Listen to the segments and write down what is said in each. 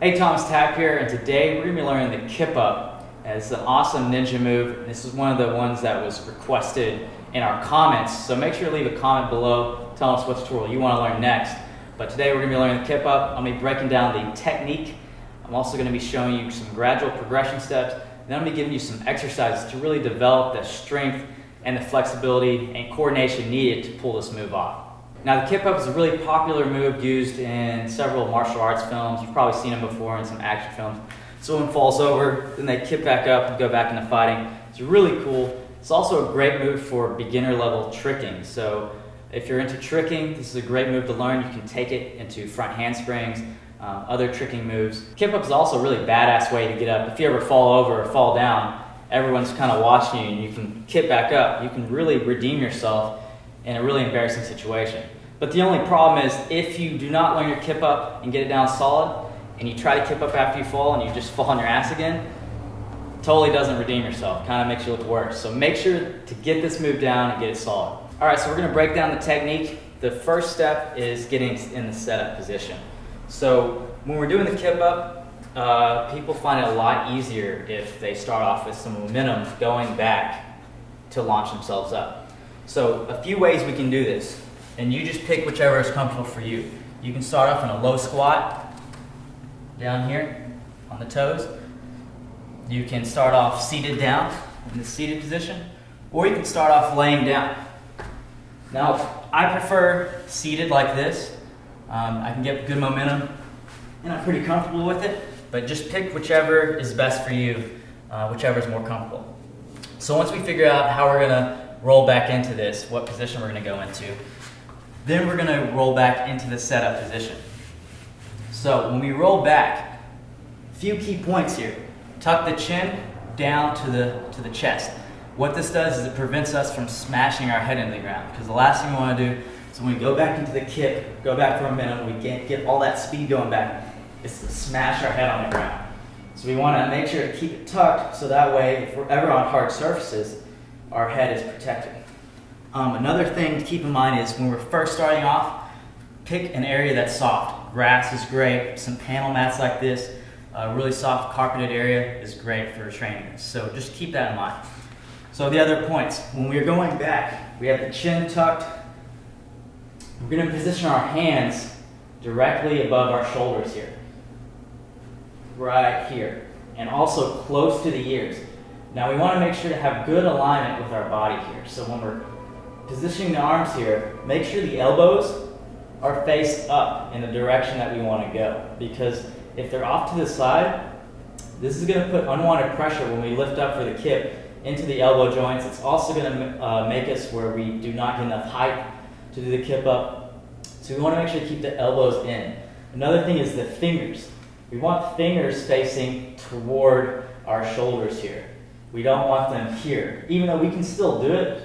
Hey, Tapp here, and today we're going to be learning the Kip-up. It's an awesome ninja move. This is one of the ones that was requested in our comments, so make sure to leave a comment below telling us what tutorial you want to learn next. But today we're going to be learning the Kip-up. I'm going to be breaking down the technique. I'm also going to be showing you some gradual progression steps, and then I'm going to be giving you some exercises to really develop the strength and the flexibility and coordination needed to pull this move off. Now, the Kip-up is a really popular move used in several martial arts films. You've probably seen them before in some action films. Someone falls over, then they kip back up and go back into fighting. It's really cool. It's also a great move for beginner level tricking. So if you're into tricking, this is a great move to learn. You can take it into front handsprings, other tricking moves. Kip-up is also a really badass way to get up. If you ever fall over or fall down, everyone's kind of watching you and you can kip back up. You can really redeem yourself in a really embarrassing situation. But the only problem is if you do not learn your Kip-up and get it down solid, and you try to kip up after you fall and you just fall on your ass again, totally doesn't redeem yourself. Kind of makes you look worse. So make sure to get this move down and get it solid. All right, so we're going to break down the technique. The first step is getting in the setup position. So when we're doing the Kip-up, people find it a lot easier if they start off with some momentum going back to launch themselves up. So a few ways we can do this, and you just pick whichever is comfortable for you. You can start off in a low squat, down here on the toes. You can start off seated down in the seated position, or you can start off laying down. Now, I prefer seated like this. I can get good momentum, and I'm pretty comfortable with it, but just pick whichever is best for you, whichever is more comfortable. So once we figure out how we're gonna roll back into this, what position we're going to go into, then we're going to roll back into the setup position. So when we roll back, a few key points here. Tuck the chin down to the chest. What this does is it prevents us from smashing our head into the ground, because the last thing we want to do is when we go back into the kip, go back for a minute, we get all that speed going back, is to smash our head on the ground. So we want to make sure to keep it tucked so that way if we're ever on hard surfaces, our head is protected. Another thing to keep in mind is when we're first starting off, pick an area that's soft. Grass is great, some panel mats like this, a really soft carpeted area is great for training this. So just keep that in mind. So the other points, when we're going back, we have the chin tucked. We're going to position our hands directly above our shoulders here. Right here. And also close to the ears. Now we want to make sure to have good alignment with our body here. So when we're positioning the arms here, make sure the elbows are faced up in the direction that we want to go. Because if they're off to the side, this is going to put unwanted pressure when we lift up for the kip into the elbow joints. It's also going to make us where we do not get enough height to do the kip up. So we want to make sure to keep the elbows in. Another thing is the fingers. We want fingers facing toward our shoulders here. We don't want them here, even though we can still do it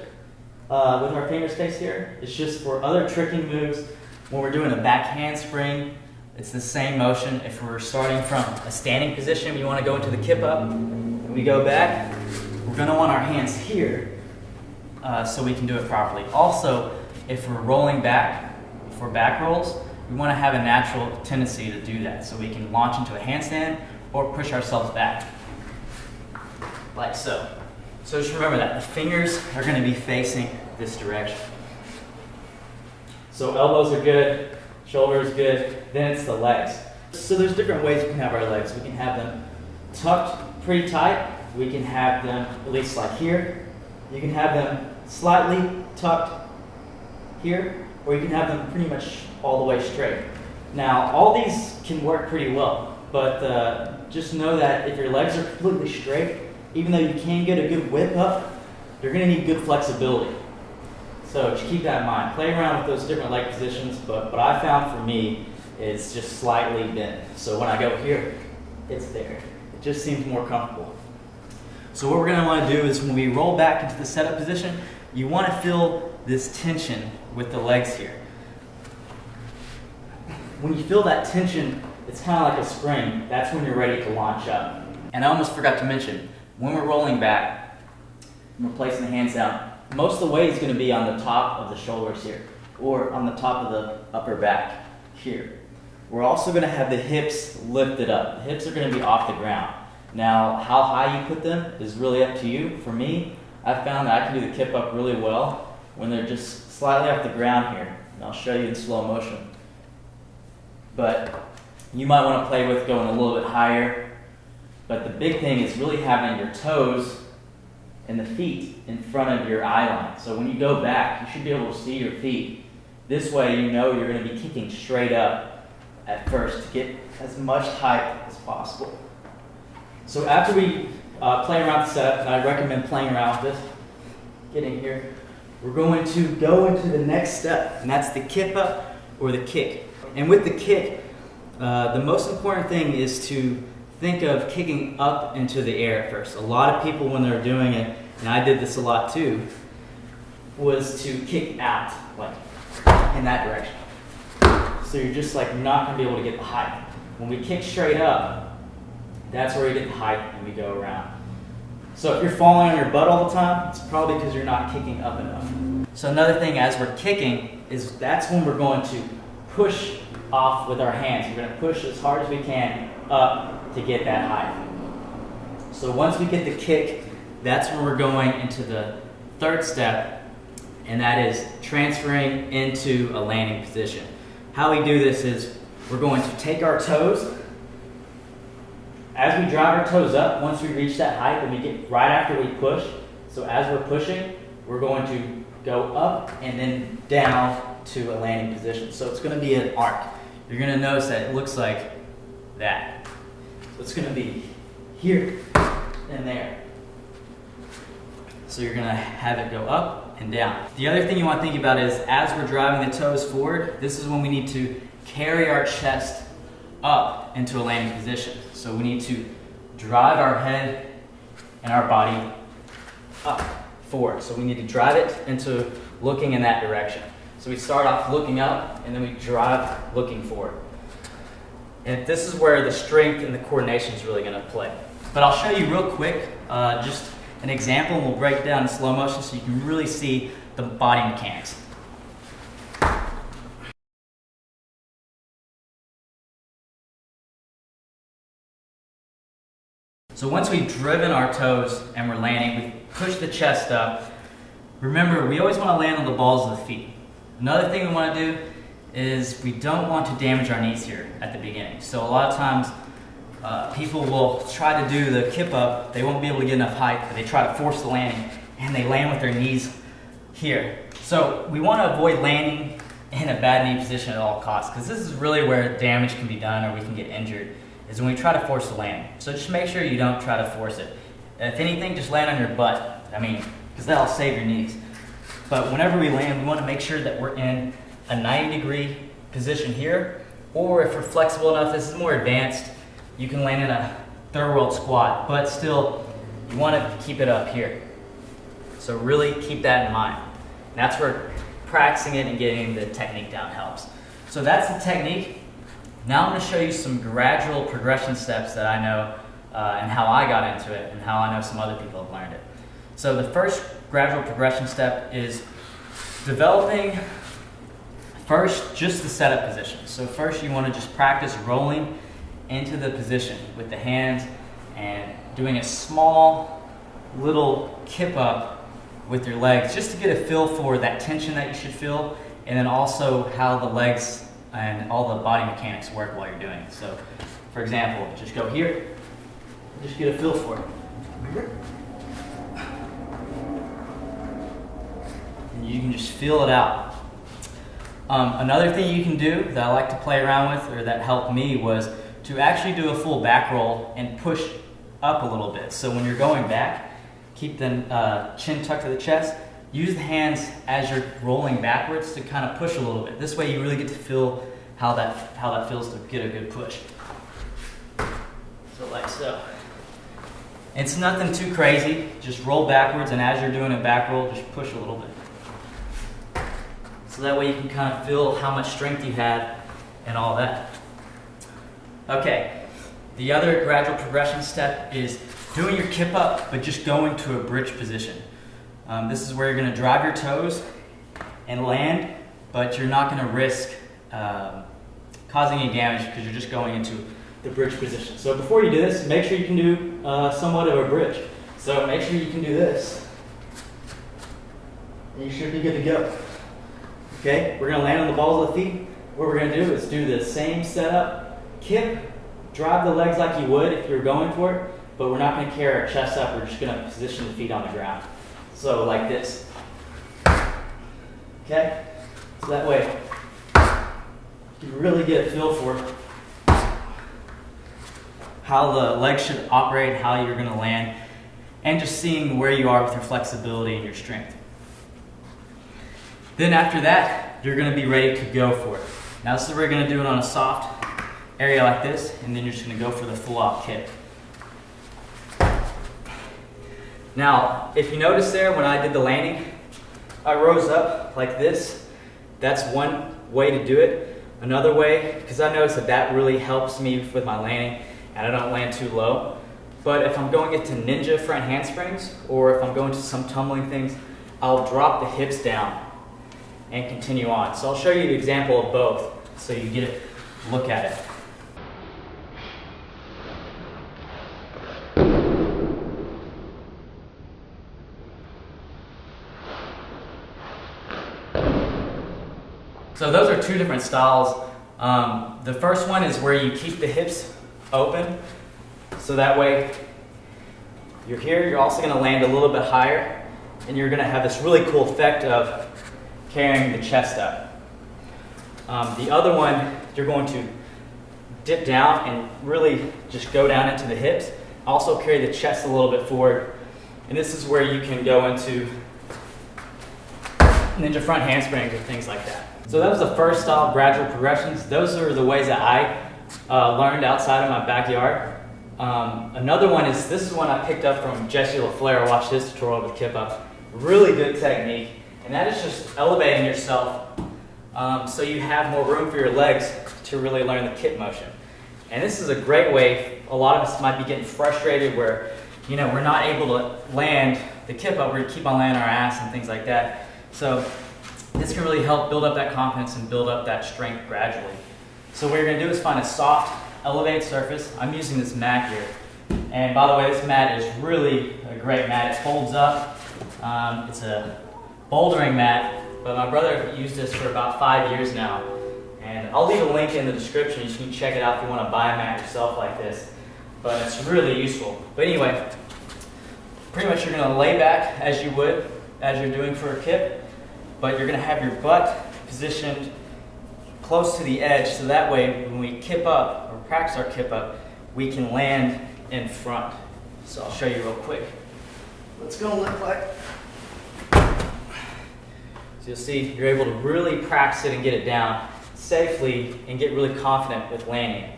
with our fingers faced here. It's just for other tricking moves. When we're doing a back handspring, it's the same motion. If we're starting from a standing position, we want to go into the Kip-up, and we go back, we're going to want our hands here so we can do it properly. Also, if we're rolling back for back rolls, we want to have a natural tendency to do that, so we can launch into a handstand or push ourselves back. Like so. So just remember that the fingers are going to be facing this direction. So elbows are good, shoulders good, then it's the legs. So there's different ways we can have our legs. We can have them tucked pretty tight. We can have them at least like here. You can have them slightly tucked here, or you can have them pretty much all the way straight. Now all these can work pretty well, but just know that if your legs are completely straight, even though you can get a good whip up, you're going to need good flexibility. So just keep that in mind. Play around with those different leg positions, but what I found for me is just slightly bent. So when I go here, it's there. It just seems more comfortable. So what we're going to want to do is when we roll back into the setup position, you want to feel this tension with the legs here. When you feel that tension, it's kind of like a spring. That's when you're ready to launch up. And I almost forgot to mention, when we're rolling back, we're placing the hands down, most of the weight is going to be on the top of the shoulders here, or on the top of the upper back here. we're also going to have the hips lifted up. The hips are going to be off the ground. Now, how high you put them is really up to you. For me, I found that I can do the Kip-up really well when they're just slightly off the ground here. And I'll show you in slow motion. But you might want to play with going a little bit higher. But the big thing is really having your toes and the feet in front of your eye line. So when you go back, you should be able to see your feet. This way you know you're going to be kicking straight up at first to get as much height as possible. So after we play around the setup, and I recommend playing around with this, getting here, we're going to go into the next step, and that's the Kip-up or the kick. And with the kick, the most important thing is to think of kicking up into the air at first. A lot of people, when they're doing it, and I did this a lot too, was to kick out, like in that direction. So you're just like not going to be able to get the height. When we kick straight up, that's where you get the height and we go around. So if you're falling on your butt all the time, it's probably because you're not kicking up enough. So another thing as we're kicking is that's when we're going to push off with our hands. We're going to push as hard as we can up to get that height. So once we get the kick, that's when we're going into the third step, and that is transferring into a landing position. How we do this is we're going to take our toes. As we drive our toes up, once we reach that height, and we get right after we push, so as we're pushing, we're going to go up and then down to a landing position. So it's going to be an arc. You're going to notice that it looks like that. So it's going to be here and there. So you're going to have it go up and down. The other thing you want to think about is as we're driving the toes forward, this is when we need to carry our chest up into a landing position. So we need to drive our head and our body up forward. So we need to drive it into looking in that direction. So we start off looking up and then we drive looking forward. And this is where the strength and the coordination is really going to play. But I'll show you real quick just an example, and we'll break it down in slow motion so you can really see the body mechanics. So once we've driven our toes and we're landing, we push the chest up. Remember, we always want to land on the balls of the feet. Another thing we want to do is we don't want to damage our knees here at the beginning. So a lot of times people will try to do the Kip-up, they won't be able to get enough height, but they try to force the landing and they land with their knees here. So we want to avoid landing in a bad knee position at all costs, because this is really where damage can be done or we can get injured, is when we try to force the landing. So just make sure you don't try to force it. If anything, just land on your butt. I mean, because that'll save your knees. But whenever we land, we want to make sure that we're in a 90-degree position here, or if we're flexible enough, this is more advanced, you can land in a third world squat, but still, you want to keep it up here. So really keep that in mind. And that's where practicing it and getting the technique down helps. So that's the technique. Now I'm going to show you some gradual progression steps that I know and how I got into it and how I know some other people have learned it. So the first gradual progression step is developing first just the setup position. So first you want to just practice rolling into the position with the hands and doing a small little Kip-up with your legs just to get a feel for that tension that you should feel, and then also how the legs and all the body mechanics work while you're doing it. So for example, just go here, just get a feel for it. And you can just feel it out. Another thing you can do that I like to play around with, or that helped me, was to actually do a full back roll and push up a little bit. So when you're going back, keep the chin tucked to the chest. Use the hands as you're rolling backwards to kind of push a little bit. This way you really get to feel how that feels to get a good push. So like so. It's nothing too crazy. Just roll backwards, and as you're doing a back roll, just push a little bit. So that way you can kind of feel how much strength you have and all that. Okay, the other gradual progression step is doing your Kip-up, but just going to a bridge position. This is where you're going to drive your toes and land, but you're not going to risk causing any damage because you're just going into the bridge position. So before you do this, make sure you can do somewhat of a bridge. So make sure you can do this. And you should be good to go. Okay, we're going to land on the balls of the feet. What we're going to do is do the same setup, kip, drive the legs like you would if you're going for it, but we're not going to carry our chest up. We're just going to position the feet on the ground. So like this. Okay, so that way you really get a feel for how the legs should operate, how you're going to land, and just seeing where you are with your flexibility and your strength. Then after that, you're going to be ready to go for it. Now this is where you're going to do it on a soft area like this, and then you're just going to go for the full-out kick. Now, if you notice there when I did the landing, I rose up like this. That's one way to do it. Another way, because I noticed that that really helps me with my landing, and I don't land too low. But if I'm going into ninja front handsprings, or if I'm going to some tumbling things, I'll drop the hips down and continue on. So I'll show you an example of both so you get a look at it. So those are two different styles. The first one is where you keep the hips open, so that way you're here, you're also going to land a little bit higher, and you're going to have this really cool effect of carrying the chest up. The other one, you're going to dip down and really just go down into the hips, also carry the chest a little bit forward, and this is where you can go into ninja front handsprings or things like that. So that was the first style, gradual progressions. Those are the ways that I learned outside of my backyard. Another one is, this is one I picked up from Jesse LaFleur. I watched his tutorial with Kip-up. Really good technique, and that is just elevating yourself so you have more room for your legs to really learn the kip motion. And this is a great way. A lot of us might be getting frustrated where, you know, we're not able to land the Kip-up, we keep on landing our ass and things like that. So this can really help build up that confidence and build up that strength gradually. So what you're going to do is find a soft, elevated surface. I'm using this mat here. And by the way, this mat is really a great mat. It folds up. It's a bouldering mat, but my brother used this for about 5 years now. And I'll leave a link in the description. You can check it out if you want to buy a mat yourself like this. But it's really useful. But anyway, pretty much you're going to lay back as you would, as you're doing for a kip. But you're going to have your butt positioned close to the edge, so that way when we kip up, or practice our kip up, we can land in front. So I'll show you real quick what it's going to look like. So you'll see you're able to really practice it and get it down safely and get really confident with landing.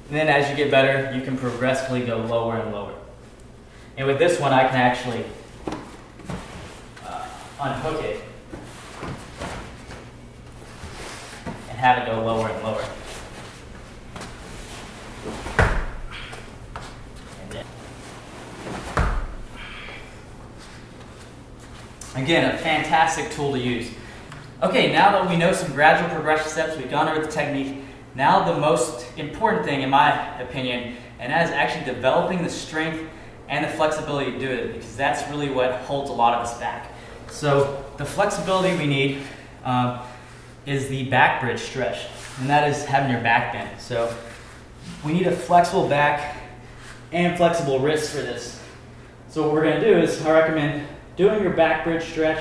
And then as you get better, you can progressively go lower and lower. And with this one, I can actually unhook it and have it go lower and lower. And then, again, a fantastic tool to use. Okay, now that we know some gradual progression steps, we've gone over the technique, now the most important thing, in my opinion, and that is actually developing the strength and the flexibility to do it, because that's really what holds a lot of us back. So the flexibility we need is the back bridge stretch, and that is having your back bent. So we need a flexible back and flexible wrists for this. So what we're going to do is, I recommend doing your back bridge stretch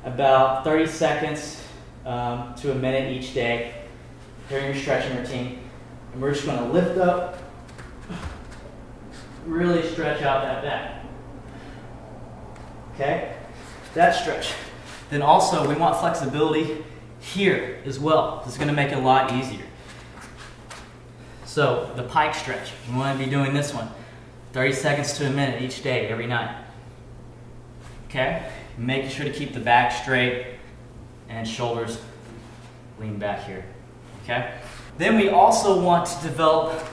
about 30 seconds to a minute each day during your stretching routine. And we're just going to lift up, really stretch out that back. Okay? That stretch. Then also we want flexibility here as well. This is going to make it a lot easier. So the pike stretch, we want to be doing this one 30 seconds to a minute each day, every night. Okay? Making sure to keep the back straight and shoulders lean back here. Okay? Then we also want to develop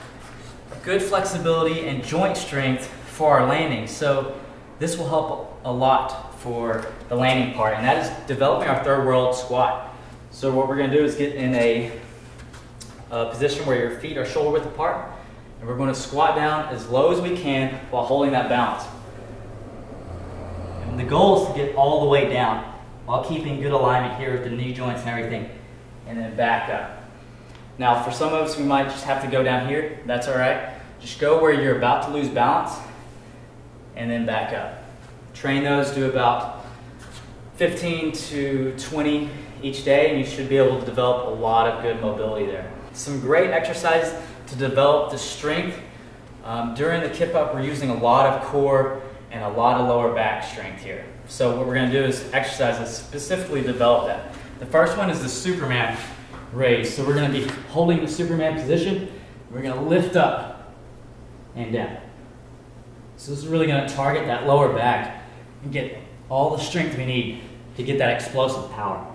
good flexibility and joint strength for our landing. So this will help a lot for the landing part, and that is developing our third world squat. So what we're going to do is get in a position where your feet are shoulder width apart. And we're going to squat down as low as we can while holding that balance. And the goal is to get all the way down while keeping good alignment here with the knee joints and everything. And then back up. Now for some of us, we might just have to go down here. That's all right. Just go where you're about to lose balance and then back up. Train those, do about 15 to 20 each day, and you should be able to develop a lot of good mobility there. Some great exercises to develop the strength. During the Kip-up, we're using a lot of core and a lot of lower back strength here. So what we're going to do is exercises specifically develop that. The first one is the Superman raise. So we're going to be holding the Superman position. We're going to lift up and down. So this is really going to target that lower back and get all the strength we need to get that explosive power.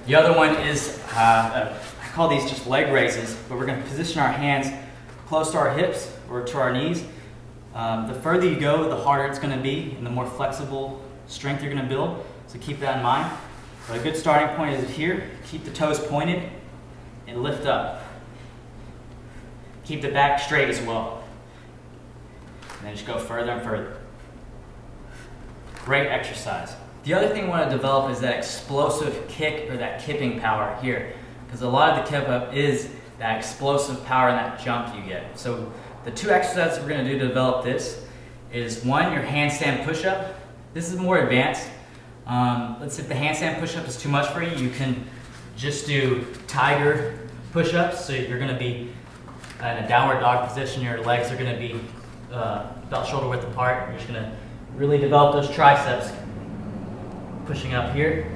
The other one is, I call these just leg raises, but we're going to position our hands close to our hips or to our knees. The further you go, the harder it's going to be and the more flexible strength you're going to build. So keep that in mind. But a good starting point is here. Keep the toes pointed and lift up. Keep the back straight as well. And then just go further and further. Great exercise. The other thing we want to develop is that explosive kick or that kipping power here. Because a lot of the Kip-up is that explosive power and that jump you get. So the two exercises we're going to do to develop this is one, your handstand push-up. This is more advanced. Let's say if the handstand push-up is too much for you, you can just do tiger push-ups. So you're going to be in a downward dog position. Your legs are going to be about shoulder width apart. You're just going to really develop those triceps. Pushing up here.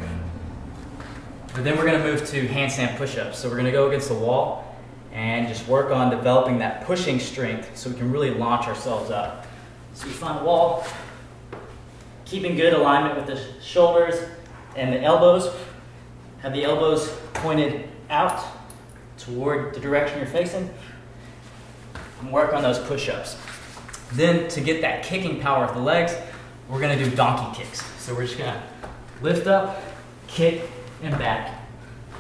But then we're going to move to handstand push-ups. So we're going to go against the wall and just work on developing that pushing strength so we can really launch ourselves up. So we find a wall, keeping good alignment with the shoulders and the elbows. Have the elbows pointed out toward the direction you're facing. And work on those push-ups. Then to get that kicking power with the legs, we're going to do donkey kicks. So we're just going to lift up, kick, and back.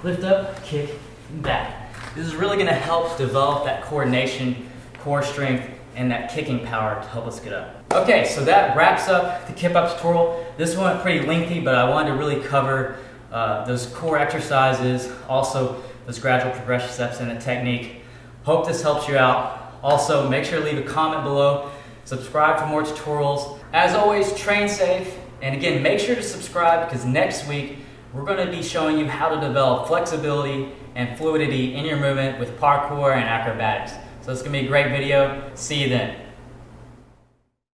Lift up, kick, and back. This is really going to help develop that coordination, core strength, and that kicking power to help us get up. Okay, so that wraps up the Kip-up tutorial. This one went pretty lengthy, but I wanted to really cover those core exercises, also those gradual progression steps and the technique. Hope this helps you out. Also, make sure to leave a comment below. Subscribe for more tutorials. As always, train safe. And again, make sure to subscribe because next week we're going to be showing you how to develop flexibility and fluidity in your movement with parkour and acrobatics. So it's going to be a great video. See you then.